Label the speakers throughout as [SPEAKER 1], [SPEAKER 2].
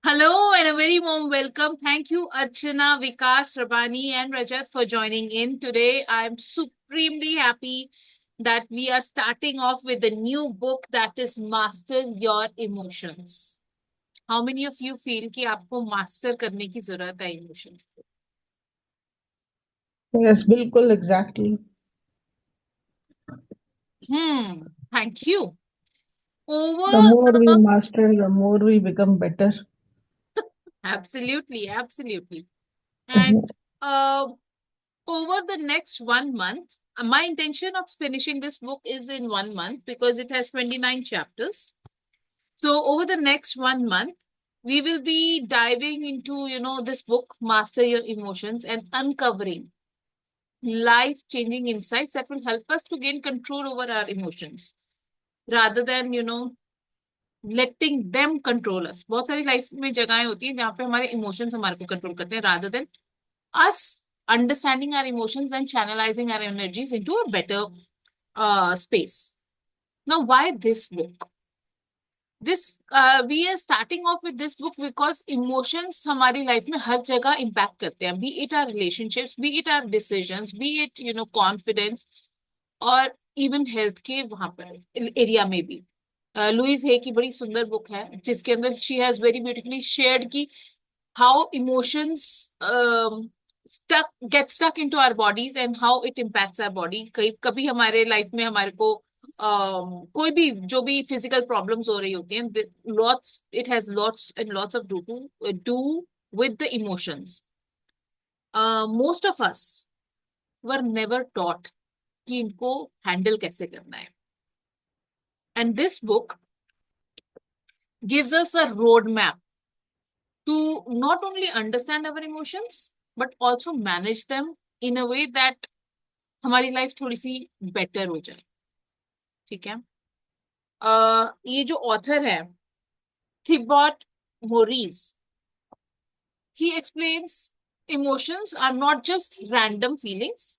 [SPEAKER 1] Hello and a very warm welcome. Thank you, Archana, Vikas, Rabani, and Rajat for joining in today. I'm supremely happy that we are starting off with a new book that is Master Your Emotions. How many of you feel कि आपको master करने की जरूरत है emotions को?
[SPEAKER 2] Yes, बिल्कुल exactly.
[SPEAKER 1] Thank you.
[SPEAKER 2] The
[SPEAKER 1] Over
[SPEAKER 2] more we
[SPEAKER 1] the
[SPEAKER 2] master, the more we become better.
[SPEAKER 1] absolutely. And
[SPEAKER 2] Mhm.
[SPEAKER 1] uh, over the next 1 month, my intention of finishing this book is in 1 month because it has 29 chapters. So over the next 1 month, we will be diving into, this book, Master Your Emotions, and uncovering life-changing insights that will help us to gain control over our emotions rather than, letting them control us. बहुत सारी life में जगहें होती हैं जहाँ पे हमारे emotions हमारे को कंट्रोल करते हैं rather than us understanding our emotions and channelizing our energies into a better space. Now, why this book? This we are starting off with this book because emotions हमारी लाइफ में हर जगह impact करते हैं. Be it our relationships, be it our decisions, be it confidence और even health के वहां पर area में भी. लुइस हे की बड़ी सुंदर बुक है जिसके अंदर she has very beautifully shared की how emotions get stuck into our bodies and how it impacts our body. कई कभी हमारे लाइफ में हमारे को कोई भी जो भी फिजिकल प्रॉब्लम्स हो रही होती हैं lots it has lots and lots of do with the emotions. Most of us were never taught कि इनको हैंडल कैसे करना है. And this book gives us a roadmap to not only understand our emotions but also manage them in a way that हमारी life थोड़ी सी better हो जाए. ठीक है. ये जो ऑथर है Thibaut Meurisse, he explains emotions are not just random feelings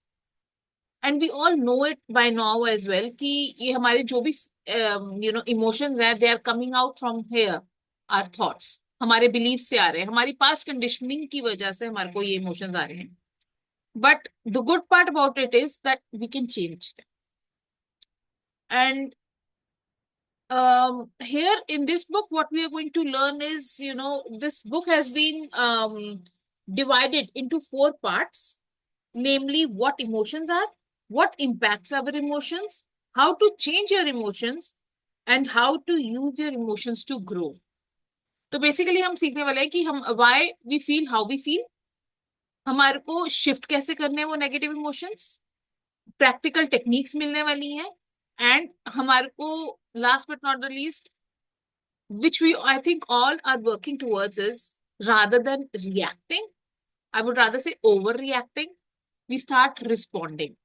[SPEAKER 1] and we all know it by now as well कि ये हमारे जो भी emotions है they are coming out from here, our thoughts, हमारे beliefs से आ रहे हैं, हमारी past conditioning की वजह से हमारे को ये emotions आ रहे हैं. But the good part about it is that we can change them. And here in this book, what we are going to learn is, this book has been divided into 4 parts, namely what emotions are, what impacts our emotions, how to change your emotions, and how to use your emotions to grow. तो basically हम सीखने वाले हैं कि हम why we feel how we feel, हमारे को shift कैसे करने हैं वो नेगेटिव इमोशंस, प्रैक्टिकल टेक्निक्स मिलने वाली हैं, एंड हमारे को last but not the least which we I think all are working towards is rather than reacting, I would rather say overreacting, we start responding.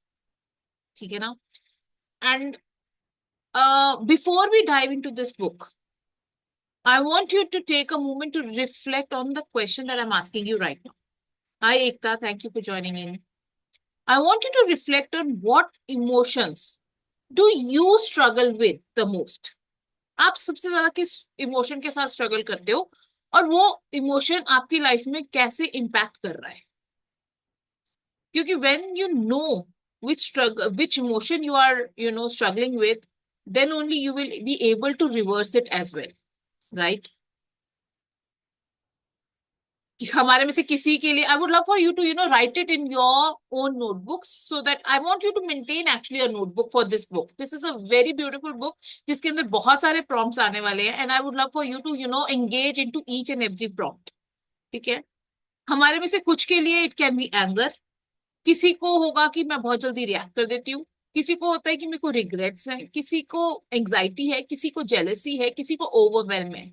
[SPEAKER 1] ठीक है ना. And before we dive into this book, I want you to take a moment to reflect on the question that I'm asking you right now. Hi Ekta, thank you for joining in. I want you to reflect on what emotions do you struggle with the most. आप सबसे ज्यादा किस emotion के साथ struggle करते हो और वो इमोशन आपकी लाइफ में कैसे इम्पैक्ट कर रहा है. क्योंकि when you know which emotion you are struggling with, then only you will be able to reverse it as well, right? कि हमारे में से किसी के लिए I would love for you to write it in your own notebooks so that I want you to maintain actually a notebook for this book. This is a very beautiful book जिसके अंदर बहुत सारे prompts आने वाले हैं and I would love for you to engage into each and every prompt. ठीक है. हमारे में से कुछ के लिए इट कैन बी एंगर, किसी को होगा कि मैं बहुत जल्दी रिएक्ट कर देती हूँ, किसी को होता है कि मेरे को रिग्रेट्स है, किसी को एंग्जाइटी है, किसी को जेलसी है, किसी को ओवरवेलम है,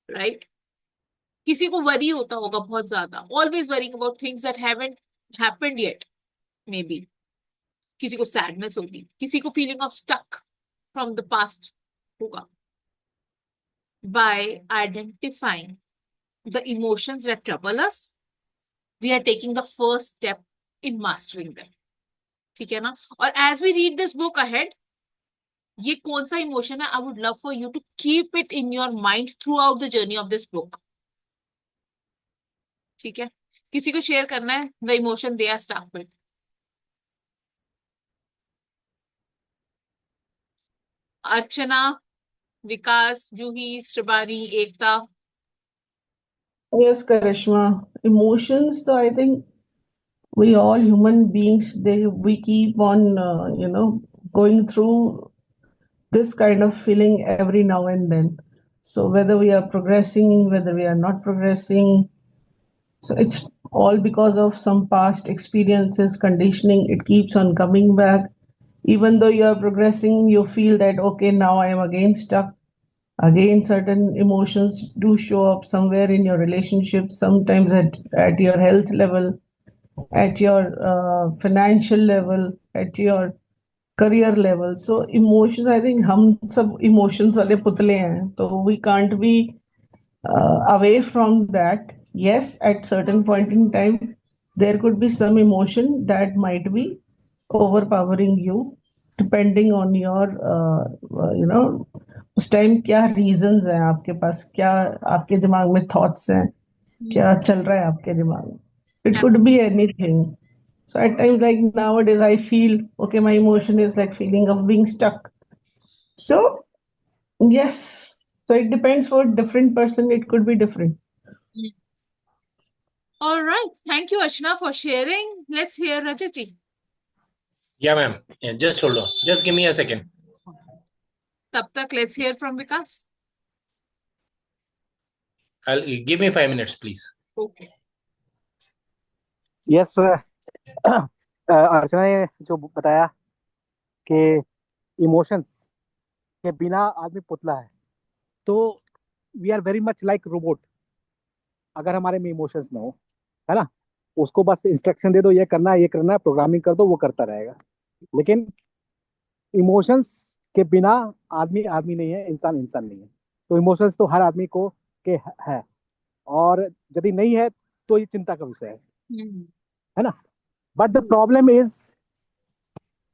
[SPEAKER 1] राइट? किसी को वरी होता होगा बहुत ज्यादा, always worrying about things that haven't happened yet, maybe. किसी को सैडनेस होगी, किसी को feeling of stuck from the past होगा. By identifying the emotions that trouble us, we are taking the first step in mastering them. ठीक है ना. और as we read this book ahead, ये कौन सा इमोशन है? I would love for you to keep it in your mind through out the journey of this book. ठीक है, किसी को शेयर करना है the emotion they are stuck with? Archana, Vikas, Juhi, Shrivani, Ekta.
[SPEAKER 2] Yes, Karishma. Emotions, though, I think we all human beings, we keep on, going through this kind of feeling every now and then. So whether we are progressing, whether we are not progressing, so it's all because of some past experiences, conditioning. It keeps on coming back. Even though you are progressing, you feel that, okay, now I am again stuck. Again, certain emotions do show up somewhere in your relationship, sometimes at your health level, at your financial level, at your career level. So emotions, I think हम सब emotions वाले पुतले हैं, तो we can't be away from that. Yes, at certain point in time, there could be some emotion that might be overpowering you, depending on your, उस time क्या reasons हैं आपके पास, क्या आपके दिमाग में थॉट्स हैं, क्या चल रहा है आपके दिमाग में. It could be anything. So at times like nowadays, I feel, okay, my emotion is like feeling of being stuck. So yes, so it depends for different person. It could be different.
[SPEAKER 1] All right, thank you Archana for sharing. Let's hear Rajati.
[SPEAKER 3] Yeah, ma'am. Yeah, just hold on. Just give me a second.
[SPEAKER 1] तब तक let's hear from Vikas.
[SPEAKER 3] I'll give me 5 minutes, please.
[SPEAKER 1] Okay.
[SPEAKER 4] Yes अर्चना ने जो बताया कि emotions के बिना आदमी पुतला है, तो we are very much like robot. अगर हमारे में इमोशंस ना हो, है ना, उसको बस इंस्ट्रक्शन दे दो, ये करना है, ये करना है, प्रोग्रामिंग कर दो, वो करता रहेगा. लेकिन इमोशंस के बिना आदमी आदमी नहीं है, इंसान इंसान नहीं है. तो इमोशंस तो हर आदमी को के है, और यदि नहीं है तो ये चिंता का विषय है ना. But the problem is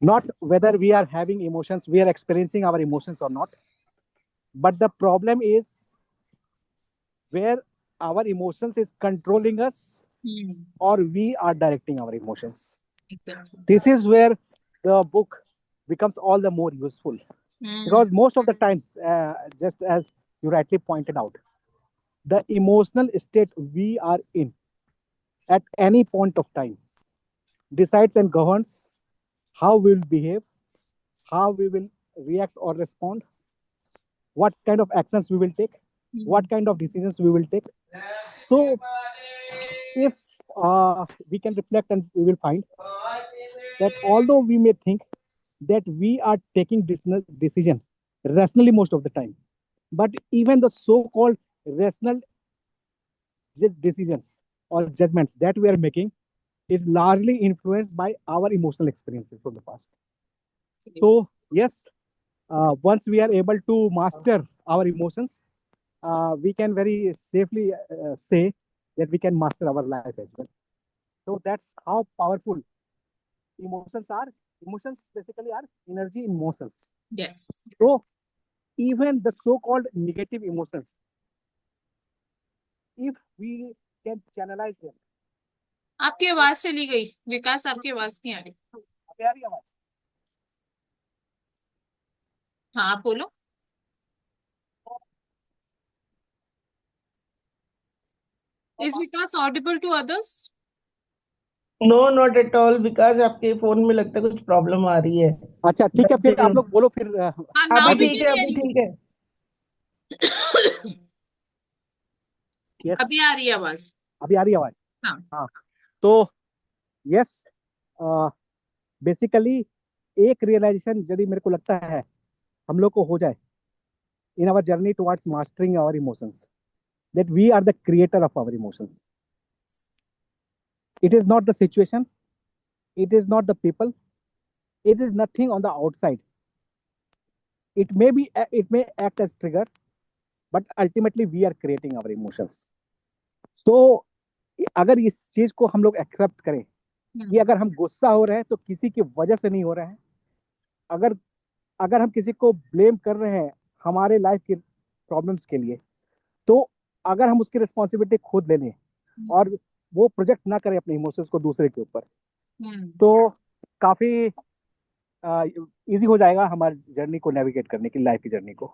[SPEAKER 4] not whether we are having emotions, we are experiencing our emotions or not, but the problem is where our emotions is controlling us or we are directing our emotions.
[SPEAKER 1] Exactly.
[SPEAKER 4] This is where the book becomes all the more useful, because most of the times, just as you rightly pointed out, the emotional state we are in at any point of time decides and governs how we will behave, how we will react or respond, what kind of actions we will take, what kind of decisions we will take. So if we can reflect, and we will find that although we may think that we are taking decision rationally most of the time, but even the so-called rational decisions or judgments that we are making is largely influenced by our emotional experiences from the past. So yes, once we are able to master our emotions, we can very safely say that we can master our life as well. So that's how powerful emotions are. Emotions basically are energy in motions.
[SPEAKER 1] Yes.
[SPEAKER 4] So even the so-called negative emotions, if we can channelize them.
[SPEAKER 1] आपकी आवाज चली गई विकास, आपकी आवाज नहीं आ रही.
[SPEAKER 4] अभी आ रही आवाज?
[SPEAKER 1] हाँ, आप बोलो. Is Vikas audible to others?
[SPEAKER 2] No, not at all, because आपके फोन में लगता है कुछ प्रॉब्लम आ रही है.
[SPEAKER 4] अच्छा ठीक है, फिर आप लोग बोलो फिर.
[SPEAKER 1] हाँ, now
[SPEAKER 2] अभी
[SPEAKER 1] we
[SPEAKER 2] ठीक
[SPEAKER 1] can
[SPEAKER 2] है,
[SPEAKER 1] hear
[SPEAKER 2] अभी
[SPEAKER 1] you.
[SPEAKER 2] ठीक है.
[SPEAKER 4] Yes.
[SPEAKER 1] अभी आ रही है आवाज.
[SPEAKER 4] अभी आ रही आवाज.
[SPEAKER 1] हाँ.
[SPEAKER 4] तो यस, बेसिकली एक रियलाइजेशन यदि मेरे को लगता है हम लोग को हो जाए in our journey towards mastering our emotions, that we are the creator of our emotions. It is not the situation, it is not the people, it is nothing on the outside. It may act as trigger, but ultimately we are creating our emotions. So अगर इस चीज को हम लोग accept करें कि अगर हम गुस्सा हो रहे हैं तो किसी की वजह से नहीं हो रहे हैं, अगर अगर हम किसी को ब्लेम कर रहे हैं हमारे लाइफ की प्रॉब्लम्स के लिए, तो अगर हम उसकी रिस्पॉन्सिबिलिटी खुद ले लें और वो प्रोजेक्ट ना करें अपने इमोशंस को दूसरे के ऊपर, तो काफी इजी हो जाएगा हमारी जर्नी को नेविगेट करने की, लाइफ की जर्नी को.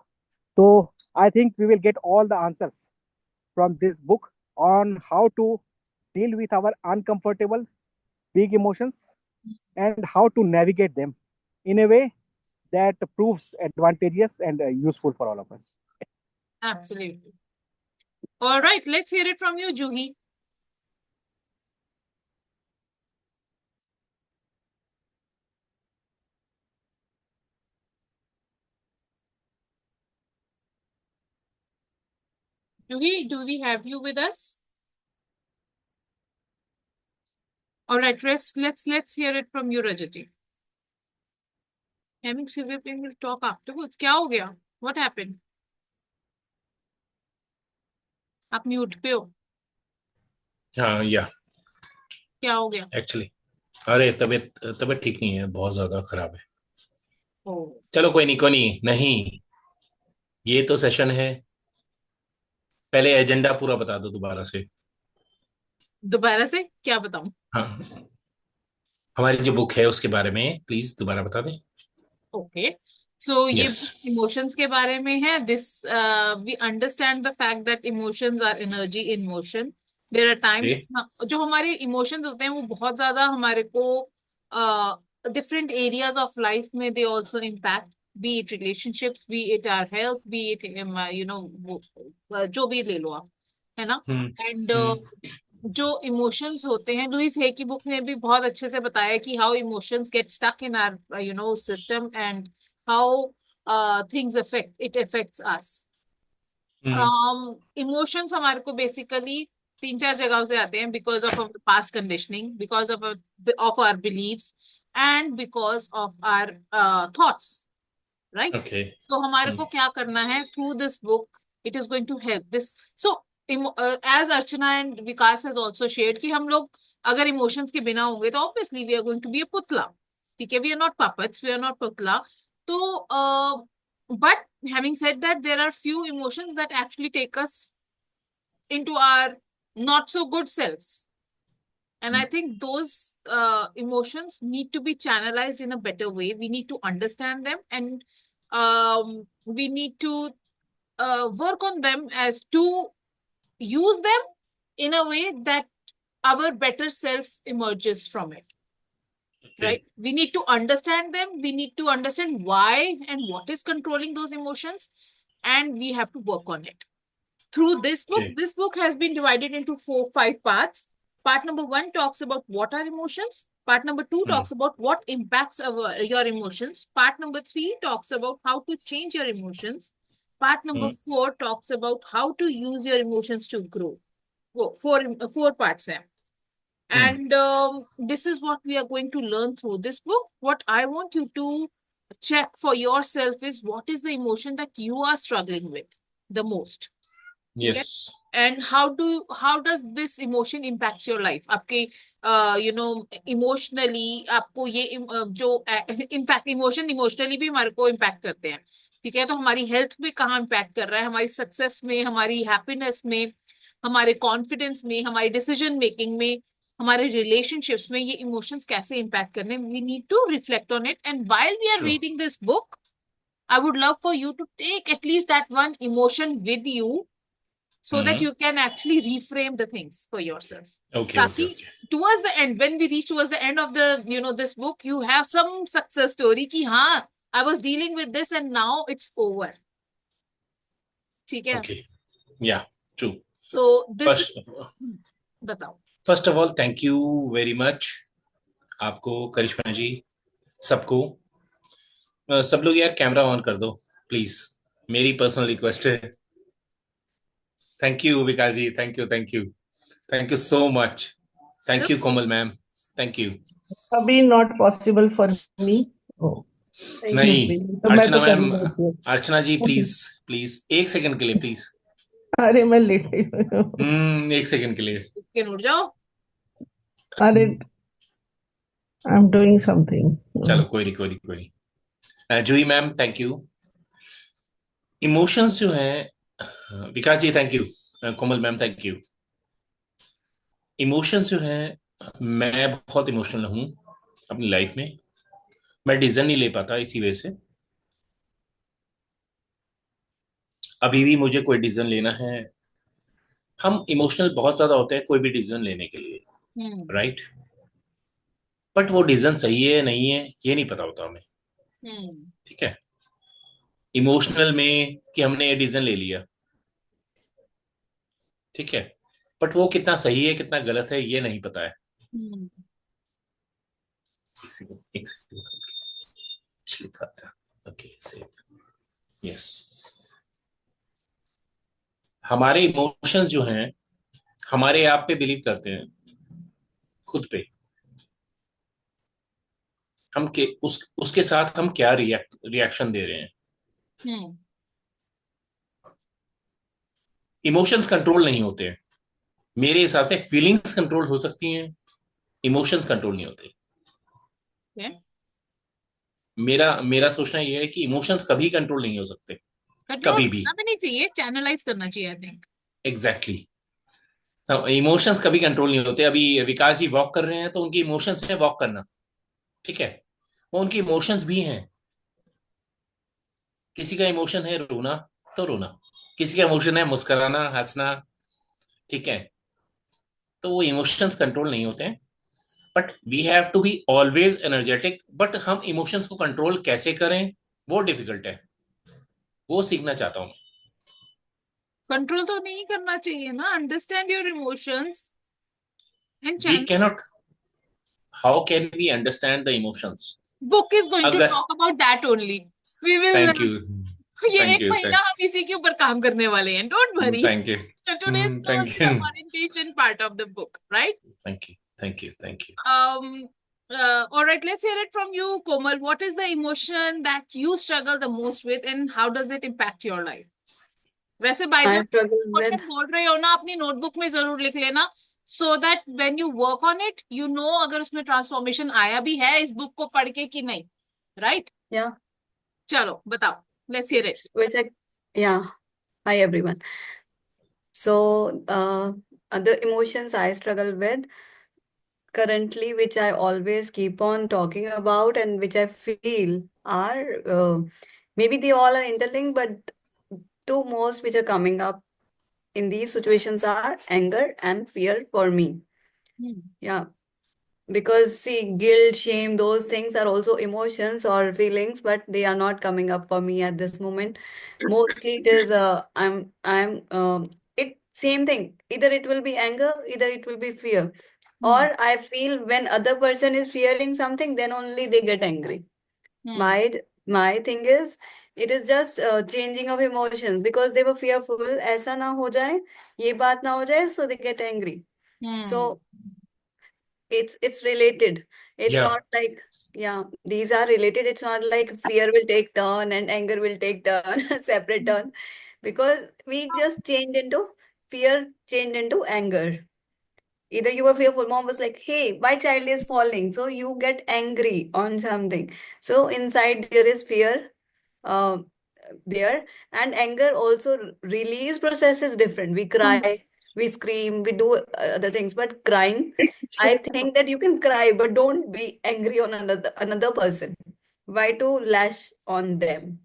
[SPEAKER 4] तो I think we will get all the answers from this book on how to deal with our uncomfortable big emotions and how to navigate them in a way that proves advantageous and useful for all of us.
[SPEAKER 1] Absolutely. All right, let's hear it from you, Juhi. Juhi, do we have you with us? All right, let's hear it from you, Rajati. Having severe pain, we'll talk afterwards. क्या हो गया? What happened? आप mute पे हो.
[SPEAKER 3] हाँ या
[SPEAKER 1] क्या हो गया?
[SPEAKER 3] एक्चुअली अरे तबीयत तबीयत ठीक नहीं है, बहुत ज्यादा खराब है.
[SPEAKER 1] Oh.
[SPEAKER 3] चलो कोई नहीं नहीं, ये तो सेशन है. पहले एजेंडा पूरा बता दो दोबारा से.
[SPEAKER 1] दोबारा से क्या बताऊं?
[SPEAKER 3] हाँ, हमारी जो बुक है उसके बारे में प्लीज दोबारा बता दें.
[SPEAKER 1] ओके, सो ये
[SPEAKER 3] यस.
[SPEAKER 1] इमोशंस के बारे में है. This we understand the fact that emotions are energy in motion. There are times जो हमारे इमोशंस होते हैं वो बहुत ज्यादा हमारे को डिफरेंट एरियाज ऑफ लाइफ में they also impact, be it relationships, be it our health, be it जो भी ले लो आप, है ना. एंड जो इमोशंस होते हैं, लुइस हे की बुक ने भी बहुत अच्छे से बताया कि how emotions get stuck in our system and how things affects us. Emotions हमारे को बेसिकली तीन चार जगहों से आते हैं, because of our past conditioning, because of our beliefs and because of our thoughts, right.
[SPEAKER 3] Okay.
[SPEAKER 1] तो हमारे को क्या करना है through this book, it is going to help this. So as Archana and Vikas has also shared कि हम लोग अगर इमोशंस के बिना होंगे तो obviously we are going to be a पुतला. ठीक है, we are not puppets, we are not पुतला. तो but having said that, there are few emotions that actually take us into our not so good selves, and I think those emotions need to be channelized in a better way. We need to understand them, and we need to work on them as to use them in a way that our better self emerges from it.
[SPEAKER 3] Okay.
[SPEAKER 1] Right? We need to understand them. We need to understand why and what is controlling those emotions, and we have to work on it. Through this book,
[SPEAKER 3] Okay.
[SPEAKER 1] this book has been divided into 5 parts. Part number 1 talks about what are emotions. Part number 2 talks about what impacts your emotions. Part number 3 talks about how to change your emotions. Part number 4 talks about how to use your emotions to grow. Four parts हैं. And this is what we are going to learn through this book. What I want you to check for yourself is what is the emotion that you are struggling with the most.
[SPEAKER 3] Yes.
[SPEAKER 1] And how does this emotion impacts your life? आपके emotionally आपको ये जो in fact emotionally भी हमारे को impact करते हैं. ठीक है, तो हमारी हेल्थ में कहाँ इम्पैक्ट कर रहा है, हमारी सक्सेस में, हमारी हैप्पीनेस में, हमारे कॉन्फिडेंस में, हमारी डिसीजन मेकिंग में, हमारे रिलेशनशिप्स में ये इमोशंस कैसे इम्पैक्ट करने. We need to reflect on it, and while we are reading this book I would love for you to take at least that one emotion with you so that you can actually reframe the things for yourself.
[SPEAKER 3] Okay.
[SPEAKER 1] Towards the end, when we reach towards the end of the this book, you have some success story ki haan, I was dealing with this and now it's over. ठीक है?
[SPEAKER 3] Okay. Yeah, true.
[SPEAKER 1] So this बताओ.
[SPEAKER 3] First of all, thank you very much आपको, करिश्मा जी, सबको. सब लोग यार camera on कर दो प्लीज, मेरी पर्सनल रिक्वेस्ट है. Thank you, Vikas ji. Thank you so much. Thank you, Komal ma'am. Thank you.
[SPEAKER 2] अभी not possible for me.
[SPEAKER 3] नहीं, अर्चना मैम, अर्चना जी प्लीज एक सेकंड के लिए प्लीज.
[SPEAKER 2] अरे मैं लेटे
[SPEAKER 3] एक सेकंड के लिए
[SPEAKER 1] उठ जाओ.
[SPEAKER 2] अरे I'm doing something.
[SPEAKER 3] चलो कोई नहीं. Juhi ma'am thank you. Emotions जो हैं, Vikas ji thank you, Komal ma'am thank you. Emotions जो हैं, मैं बहुत इमोशनल हूँ अपनी लाइफ में। मैं डिसीजन नहीं ले पाता इसी वजह से। अभी भी मुझे कोई डिसीजन लेना है, हम इमोशनल बहुत ज्यादा होते हैं कोई भी डिसीजन लेने के लिए,
[SPEAKER 1] हम्म
[SPEAKER 3] राइट। बट वो डिसीजन सही है नहीं है ये नहीं पता होता हमें,
[SPEAKER 1] हम्म
[SPEAKER 3] ठीक है। इमोशनल में कि हमने ये डिसीजन ले लिया, ठीक है, बट वो कितना सही है कितना गलत है ये नहीं पता है।
[SPEAKER 1] हम्म
[SPEAKER 3] एक सेकंड कुछ लिखा था, ओके सेव, यस। हमारे इमोशंस जो हैं हमारे आप पे बिलीव करते हैं, खुद पे। हम के उसके साथ हम क्या रिएक्शन दे रहे हैं।
[SPEAKER 1] हम्म
[SPEAKER 3] इमोशंस कंट्रोल नहीं होते हैं मेरे हिसाब से। फीलिंग्स कंट्रोल हो सकती हैं, इमोशंस कंट्रोल नहीं होते।
[SPEAKER 1] okay.
[SPEAKER 3] मेरा मेरा सोचना यह है कि इमोशंस कभी कंट्रोल नहीं हो सकते,
[SPEAKER 1] कंट्रोल
[SPEAKER 3] कभी भी।
[SPEAKER 1] करना भी नहीं चाहिए, चैनलाइज करना चाहिए I think.
[SPEAKER 3] Exactly exactly. Emotions कभी कंट्रोल नहीं होते। अभी विकास जी वॉक कर रहे हैं तो उनकी इमोशंस है वॉक करना, ठीक है, वो उनकी इमोशंस भी हैं। किसी का इमोशन है रोना तो रोना, किसी का इमोशन है मुस्कुराना हंसना, ठीक है। तो वो इमोशंस कंट्रोल नहीं होते हैं। But we have to be always energetic. But हम इमोशंस को कंट्रोल कैसे करें वो डिफिकल्ट है, वो सीखना चाहता हूँ।
[SPEAKER 1] कंट्रोल तो नहीं करना चाहिए ना, understand your emotions and
[SPEAKER 3] we
[SPEAKER 1] channel.
[SPEAKER 3] Cannot, how can we understand the emotions.
[SPEAKER 1] Book is going to
[SPEAKER 3] अगर,
[SPEAKER 1] talk about that only. We will,
[SPEAKER 3] thank you,
[SPEAKER 1] ये
[SPEAKER 3] थैंक
[SPEAKER 1] एक
[SPEAKER 3] यू,
[SPEAKER 1] महीना हम इसी के ऊपर काम करने वाले हैं, don't worry.
[SPEAKER 3] Thank you,
[SPEAKER 1] So today is
[SPEAKER 3] thank
[SPEAKER 1] only
[SPEAKER 3] you,
[SPEAKER 1] the orientation part of the book, right?
[SPEAKER 3] Thank you, thank you, thank you.
[SPEAKER 1] Um, all right, let's hear it from you, Komal. What is the emotion that you struggle the most with, and how does it impact your life? वैसे by the
[SPEAKER 5] I struggle
[SPEAKER 1] question
[SPEAKER 5] with
[SPEAKER 1] बोल रहे हो ना, अपनी notebook में जरूर लिख लेना, so that when you work on it, you know अगर उसमें ट्रांसफॉर्मेशन आया भी है इस बुक को पढ़ के कि नहीं, right?
[SPEAKER 5] yeah,
[SPEAKER 1] चलो बताओ, let's hear it.
[SPEAKER 5] which I yeah. Hi everyone. So the emotions I struggle with currently, which I always keep on talking about, and which I feel are maybe they all are interlinked, but two most which are coming up in these situations are anger and fear for me. Yeah. Because see, guilt, shame, those things are also emotions or feelings, but they are not coming up for me at this moment. Mostly it is I'm it same thing. Either it will be anger, either it will be fear.
[SPEAKER 1] Hmm.
[SPEAKER 5] Or I feel when other person is fearing something, then only they get angry.
[SPEAKER 1] Hmm.
[SPEAKER 5] My thing is it is just changing of emotions because they were fearful. ऐसा ना हो जाए, ये बात ना हो जाए, so they get angry.
[SPEAKER 1] Hmm.
[SPEAKER 5] So it's related. It's
[SPEAKER 3] या
[SPEAKER 5] not like yeah, these are related. It's not like fear will take turn and anger will take turn, separate turn, because we just changed into fear, changed into anger. Either you were fearful, mom was like, hey, my child is falling, so you get angry on something. So inside there is fear, um, there, and anger also release process is different. We cry, we scream, we do other things, but crying, I think that you can cry, but don't be angry on another person. Why to lash on them,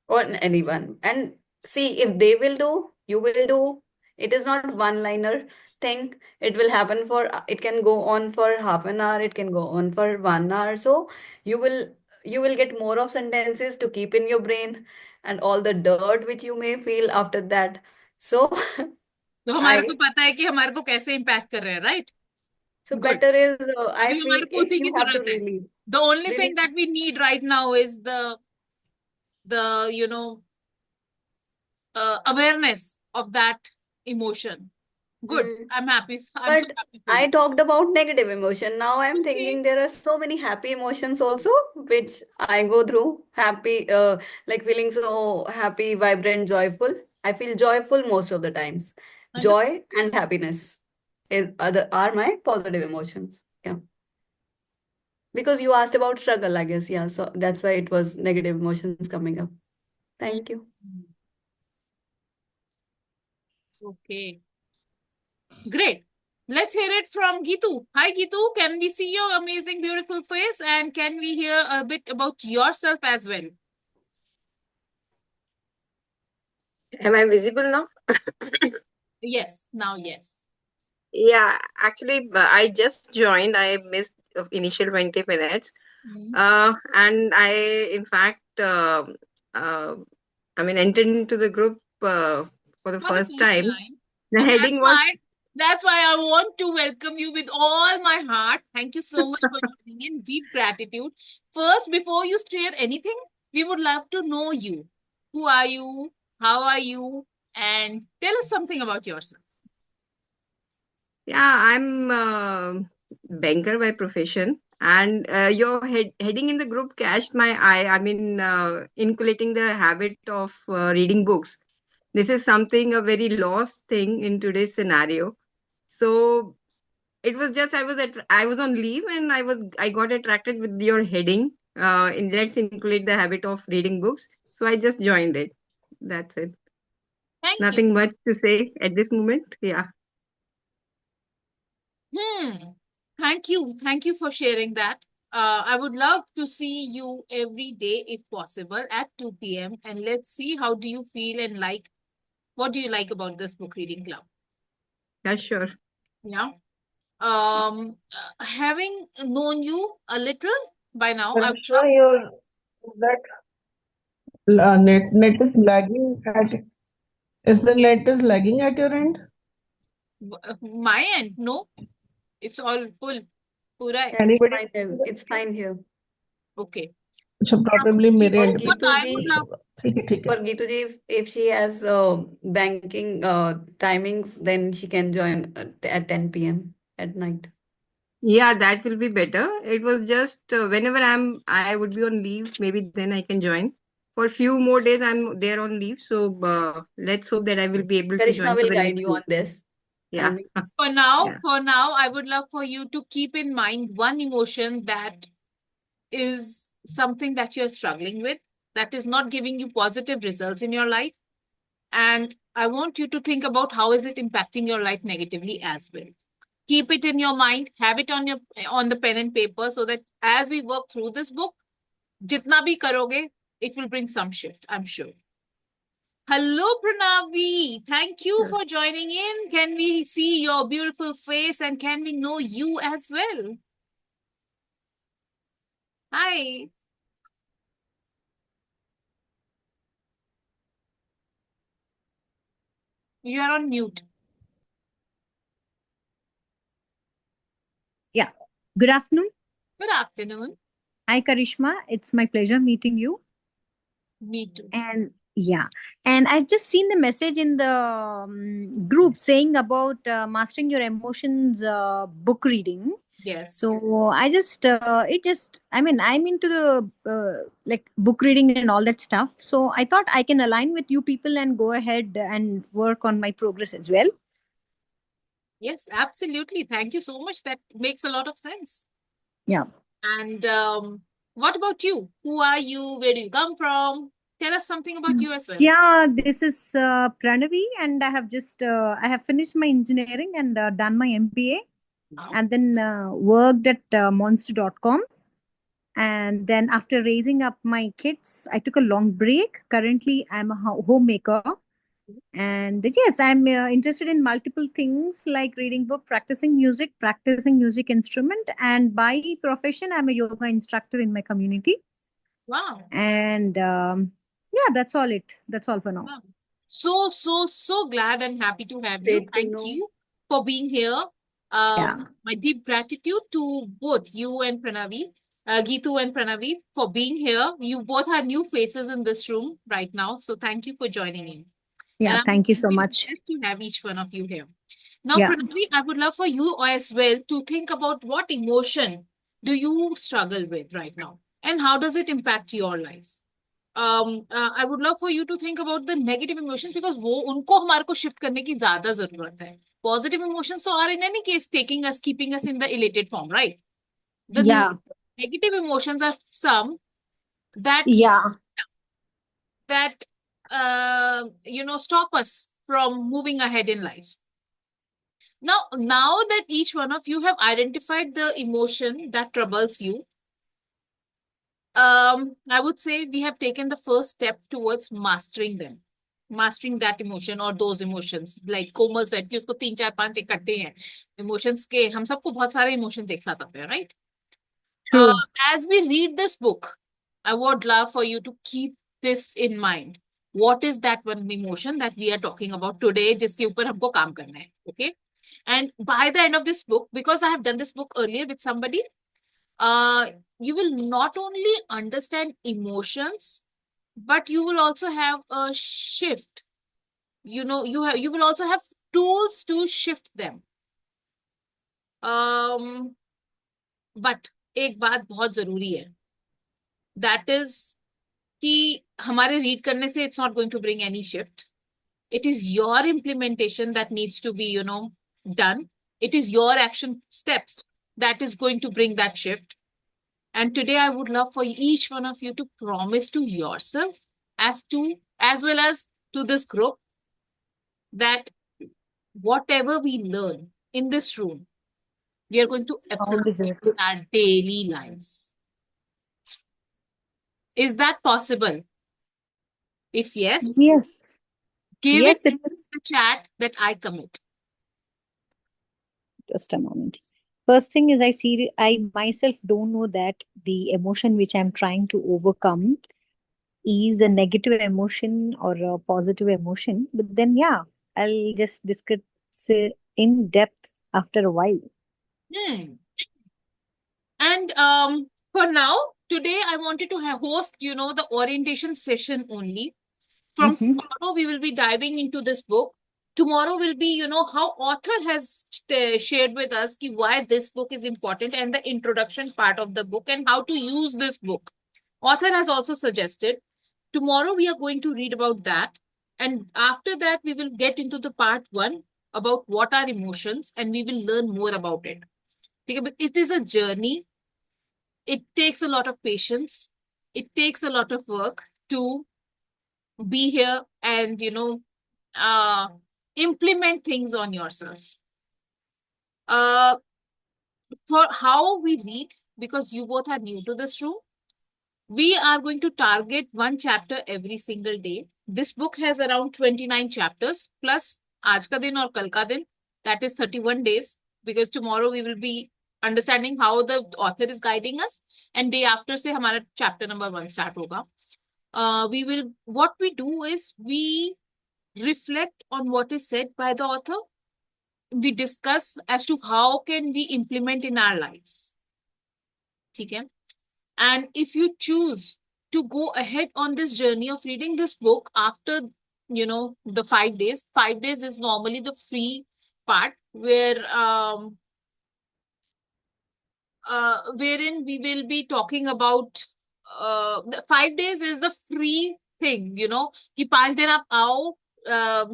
[SPEAKER 5] on anyone? And see, if they will do, you will do. It is not one liner thing. It will happen for, it can go on for half an hour, it can go on for 1 hour. So you will you will get more of sentences to keep in your brain and all the dirt which you may feel after that. So
[SPEAKER 1] तो हमारे को
[SPEAKER 5] I
[SPEAKER 1] पता है कि हमारे को कैसे impact कर रहे हैं, right?
[SPEAKER 5] so
[SPEAKER 1] good.
[SPEAKER 5] better is I
[SPEAKER 1] अभी
[SPEAKER 5] feel
[SPEAKER 1] हमारे को
[SPEAKER 5] if
[SPEAKER 1] उसी की
[SPEAKER 5] you have to
[SPEAKER 1] जरूरत है।
[SPEAKER 5] release
[SPEAKER 1] The only thing
[SPEAKER 5] release
[SPEAKER 1] that we need right now is the you know awareness of that emotion. Good.
[SPEAKER 5] Mm.
[SPEAKER 1] I'm happy. I'm so
[SPEAKER 5] But
[SPEAKER 1] happy for
[SPEAKER 5] I
[SPEAKER 1] you.
[SPEAKER 5] talked about negative emotion. Now I'm
[SPEAKER 1] Okay.
[SPEAKER 5] thinking there are so many happy emotions also, which I go through. Happy, like feeling so happy, vibrant, joyful. I feel joyful most of the times.
[SPEAKER 1] I know.
[SPEAKER 5] Joy and happiness are my positive emotions. Yeah. Because you asked about struggle, I guess. Yeah, so that's why it was negative emotions coming up. Thank you.
[SPEAKER 1] Okay. Great. Let's hear it from Gitu. Hi, Gitu. Can we see your amazing, beautiful face? And can we hear a bit about yourself as well?
[SPEAKER 6] Am I visible now?
[SPEAKER 1] Yes, now, yes.
[SPEAKER 6] Yeah, actually, I just joined. I missed initial 20 minutes. And I, in fact, I mean, entered into the group for the
[SPEAKER 1] For the
[SPEAKER 6] first
[SPEAKER 1] first
[SPEAKER 6] time.
[SPEAKER 1] time.
[SPEAKER 6] The
[SPEAKER 1] And
[SPEAKER 6] heading was,
[SPEAKER 1] that's why I want to welcome you with all my heart. Thank you so much for joining in. Deep gratitude. First, before you share anything, we would love to know you. Who are you? How are you? And tell us something about yourself.
[SPEAKER 6] yeah, I'm banker by profession. And your heading in the group catched my eye. I mean, inculcating the habit of reading books. This is something, a very lost thing in today's scenario. So it was just I was on leave and I got attracted with your heading. In Let's Inculcate the Habit of Reading Books. So I just joined it. That's it.
[SPEAKER 1] Thank you.
[SPEAKER 6] Nothing much to say at this moment. Yeah.
[SPEAKER 1] Thank you. Thank you for sharing that. I would love to see you every day if possible at 2 p.m. And let's see how do you feel and like, what do you like about this book reading club?
[SPEAKER 6] Yeah, sure.
[SPEAKER 1] Yeah. Having known you a little by now, I would
[SPEAKER 2] Sure, your that net is lagging is the net is lagging at your end?
[SPEAKER 1] my end, no, it's all full. Pura hai.
[SPEAKER 2] Can
[SPEAKER 5] It's
[SPEAKER 2] anybody?
[SPEAKER 5] fine here. It's fine here.
[SPEAKER 1] Okay.
[SPEAKER 2] अच्छा, probably मेरे
[SPEAKER 1] What
[SPEAKER 2] end पे
[SPEAKER 5] Geetu
[SPEAKER 1] I
[SPEAKER 5] ji,
[SPEAKER 1] would love,
[SPEAKER 2] ठीक है
[SPEAKER 5] for Geetu ji, if she has banking timings, then she can join at 10 p.m. at night.
[SPEAKER 6] Yeah, that will be better. It was just whenever I would be on leave, maybe then I can join. For a few more days, I'm there on leave. So let's hope that I will be able to
[SPEAKER 5] Karishma
[SPEAKER 6] join for
[SPEAKER 5] will
[SPEAKER 6] the
[SPEAKER 5] guide
[SPEAKER 6] next
[SPEAKER 5] you
[SPEAKER 6] week.
[SPEAKER 5] on this.
[SPEAKER 6] Yeah.
[SPEAKER 5] timings.
[SPEAKER 1] for now,
[SPEAKER 6] Yeah.
[SPEAKER 1] I would love for you to keep in mind one emotion that is something that you're struggling with, that is not giving you positive results in your life. And I want you to think about how is it impacting your life negatively as well. Keep it in your mind, have it on the pen and paper, so that as we work through this book, jitna bhi karoge, it will bring some shift, I'm sure. Hello, Pranavi. Thank you for joining in. Can we see your beautiful face and can we know you as well? Hi. You are on mute.
[SPEAKER 7] Yeah. Good afternoon.
[SPEAKER 1] Good afternoon.
[SPEAKER 7] Hi, Karishma. It's my pleasure meeting you.
[SPEAKER 1] Me too.
[SPEAKER 7] And yeah, and I've just seen the message in the group saying about mastering your emotions book reading.
[SPEAKER 1] Yes.
[SPEAKER 7] So I just, I mean, I'm into the like book reading and all that stuff. So I thought I can align with you people and go ahead and work on my progress as well.
[SPEAKER 1] Yes, absolutely. Thank you so much. That makes a lot of sense.
[SPEAKER 7] Yeah.
[SPEAKER 1] And what about you? Who are you? Where do you come from? Tell us something about you as well.
[SPEAKER 7] Yeah, this is Pranavi, and I have just I have finished my engineering and done my MBA, and then worked at monster.com. And then after raising up my kids, I took a long break. Currently, I'm a homemaker. And yes, I'm interested in multiple things like reading book, practicing music instrument, and by profession, I'm a yoga instructor in my community.
[SPEAKER 1] Wow.
[SPEAKER 7] And yeah, that's all for now.
[SPEAKER 1] Wow. So glad and happy to have you.
[SPEAKER 5] Great to
[SPEAKER 1] Thank
[SPEAKER 5] know.
[SPEAKER 1] you for being here.
[SPEAKER 7] Yeah.
[SPEAKER 1] My deep gratitude to both you and Pranavi, Geetu and Pranavi, for being here. You both are new faces in this room right now. So thank you for joining in.
[SPEAKER 7] Yeah,
[SPEAKER 1] And I'm
[SPEAKER 7] thank you so
[SPEAKER 1] really
[SPEAKER 7] much.
[SPEAKER 1] blessed to have each one of you here. Now,
[SPEAKER 7] Yeah.
[SPEAKER 1] Pranavi, I would love for you as well to think about what emotion do you struggle with right now and how does it impact your life? I would love for you to think about the negative emotions because वो उनको हमारे को shift करने की ज़्यादा ज़रूरत है. Positive emotions so are in any case taking us, keeping us in the elated form, right? The
[SPEAKER 7] Yeah.
[SPEAKER 1] Negative emotions are some that
[SPEAKER 7] Yeah.
[SPEAKER 1] stop us from moving ahead in life. Now that each one of you have identified the emotion that troubles you, I would say we have taken the first step towards mastering them. Mastering that emotion or those emotions. Like Komal said, कि उसको 3 4 5 इकट्ठे हैं. Emotions के हम सबको बहुत सारे emotions एक साथ आते हैं, right?
[SPEAKER 7] True.
[SPEAKER 1] As we read this book, I would love for you to keep this in mind. What is that one emotion that we are talking about today, जिसके ऊपर हमको काम करना है, okay? And by the end of this book, because I have done this book earlier with somebody, you will not only understand emotions, but you will also have a shift. You will also have tools to shift them. But एक बात बहुत जरूरी है, that is कि हमारे read करने से it's not going to bring any shift. It is your implementation that needs to be, done. It is your action steps that is going to bring that shift. And today I would love for each one of you to promise to yourself as well as to this group that whatever we learn in this room, we are going to apply
[SPEAKER 7] Sound is
[SPEAKER 1] it in our daily lives. Is that possible? If yes,
[SPEAKER 7] Yes.
[SPEAKER 1] give
[SPEAKER 7] Yes,
[SPEAKER 1] it
[SPEAKER 7] it
[SPEAKER 1] in
[SPEAKER 7] is.
[SPEAKER 1] the chat that I commit.
[SPEAKER 7] Just a moment. First thing is I myself don't know that the emotion which I'm trying to overcome is a negative emotion or a positive emotion. But then, yeah, I'll just discuss it in depth after a while.
[SPEAKER 1] And for now, today I wanted to host, the orientation session only. From tomorrow, we will be diving into this book. Tomorrow will be, how author has shared with us why this book is important and the introduction part of the book and how to use this book. Author has also suggested. Tomorrow, we are going to read about that. And after that, we will get into the part 1 about what are emotions and we will learn more about it. Because it is a journey. It takes a lot of patience. It takes a lot of work to be here and, implement things on yourself. For how we read, because you both are new to this room, we are going to target one chapter every single day. This book has around 29 chapters, plus aaj ka din aur kal ka din, that is 31 days, because tomorrow we will be understanding how the author is guiding us, and day after se hamara chapter number 1 start hoga. What we do is we reflect on what is said by the author. We discuss as to how can we implement in our lives. Okay? And if you choose to go ahead on this journey of reading this book after, the 5 days, 5 days is normally the free part wherein we will be talking about 5 days is the free thing, कि 5 दिन आप आओ,